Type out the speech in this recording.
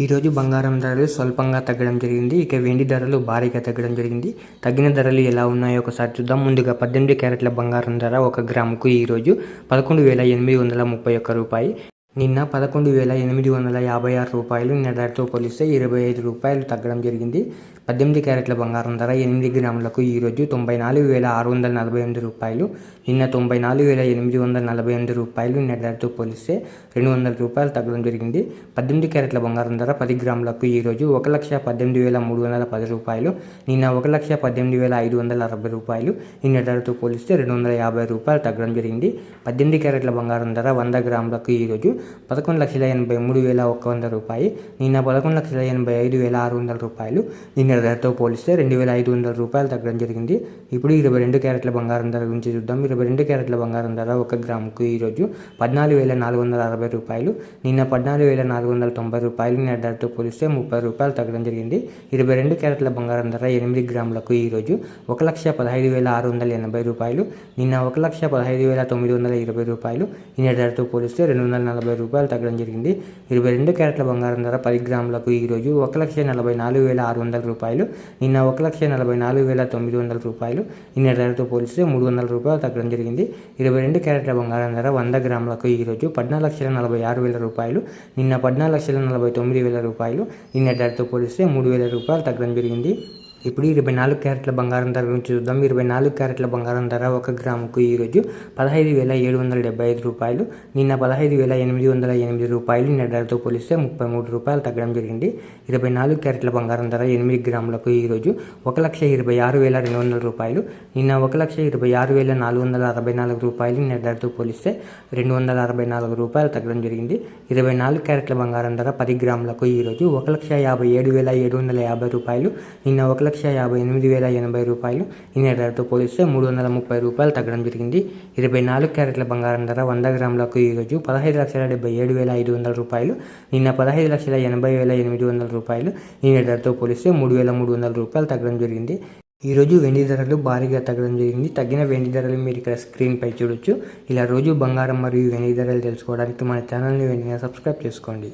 ఈరోజు బంగారం ధరలు స్వల్పంగా తగ్గడం జరిగింది. ఇక వెండి ధరలు భారీగా తగ్గడం జరిగింది. తగ్గిన ధరలు ఎలా ఉన్నాయో ఒకసారి చూద్దాం. ముందుగా 18 క్యారెట్ల బంగారం ధర 1 గ్రాముకు ఈరోజు 11,831 రూపాయి. నిన్న 11,856 రూపాయలు. నిన్న ధరతో పోలిస్తే 25 రూపాయలు తగ్గడం జరిగింది. 18 క్యారెట్ల బంగారం ధర 8 గ్రాములకు ఈరోజు 94,648 రూపాయలు. నిన్న 94,848 రూపాయలు. నిన్న ధరతో పోలిస్తే 200 రూపాయలు తగ్గడం జరిగింది. 18 క్యారెట్ల బంగారం ధర 10 గ్రాములకు ఈరోజు 1,18,310 రూపాయలు. నిన్న 1,18,560 రూపాయలు. నిన్న ధరతో పోలిస్తే 250 రూపాయలు తగ్గడం జరిగింది. 18 క్యారెట్ల బంగారం ధర 100 గ్రాములకు ఈరోజు 11,83,100 రూపాయలు. నిన్న 11,85,600 రూపాయలు. నిన్న ధరతో పోలిస్తే 2,500 రూపాయలు తగ్గడం జరిగింది. ఇప్పుడు 22 క్యారెట్ల బంగారం ధర గురించి చూద్దాం. 22 క్యారెట్ల బంగారం ధర 1 గ్రాముకు ఈరోజు 14,460 రూపాయలు. నిన్న 14,490 రూపాయలు. నిన్న ధరతో పోలిస్తే 30 రూపాయలు తగ్గడం జరిగింది. 22 క్యారెట్ల బంగారం ధర 8 గ్రాములకు ఈరోజు 1,15,680 రూపాయలు. నిన్న 1,15,920 రూపాయలు. నిన్న ధరతో పోలిస్తే 240 రూపాయలు తగ్గడం జరిగింది. 22 క్యారెట్ల బంగారం ధర 10 గ్రాములకు ఈరోజు 1,44,600 రూపాయలు. నిన్న 1,44,900 రూపాయలు. నిన్న ధరతో పోలిస్తే 300 రూపాయలు తగ్గడం జరిగింది. 22 క్యారెట్ల బంగారం ధర 100 గ్రాములకు ఈరోజు 14,46,000 రూపాయలు. నిన్న 14,49,000 రూపాయలు. నిన్న ధరతో పోలిస్తే 3,000 రూపాయలు తగ్గడం జరిగింది. ఇప్పుడు 24 క్యారెట్ల బంగారం ధర గురించి చూద్దాం. 24 క్యారెట్ల బంగారం ధర 1 గ్రాముకు ఈరోజు 15,775 రూపాయలు. నిన్న 15,808 రూపాయలు. నిన్న ధరతో పోలిస్తే 33 రూపాయలు తగ్గడం జరిగింది. 24 క్యారెట్ల బంగారం ధర 8 గ్రాములకు ఈరోజు 1,26,200 రూపాయలు. నిన్న 1,26,464 రూపాయలు. నిన్న ధరతో పోలిస్తే 264 రూపాయలు తగ్గడం జరిగింది. 24 క్యారెట్ల బంగారం ధర 10 గ్రాములకు ఈరోజు 1,57,750 రూపాయలు. నిన్న 1,58,080 రూపాయలు. నిన్న ధరతో పోలిస్తే 330 రూపాయలు తగ్గడం జరిగింది. 24 క్యారెట్ల బంగారం ధర 100 గ్రాములకు ఈరోజు 15,77,500 రూపాయలు. నిన్న 15,80,800 రూపాయలు. నిన్న ధరతో పోలిస్తే 3,300 రూపాయలు తగ్గడం జరిగింది. ఈరోజు వెండి ధరలు భారీగా తగ్గడం జరిగింది. తగ్గిన వెండి ధరలు మీరు ఇక్కడ స్క్రీన్పై చూడొచ్చు. ఇలా రోజు బంగారం మరియు వెండి ధరలు తెలుసుకోవడానికి మన ఛానల్ని వెంటనే సబ్స్క్రైబ్ చేసుకోండి.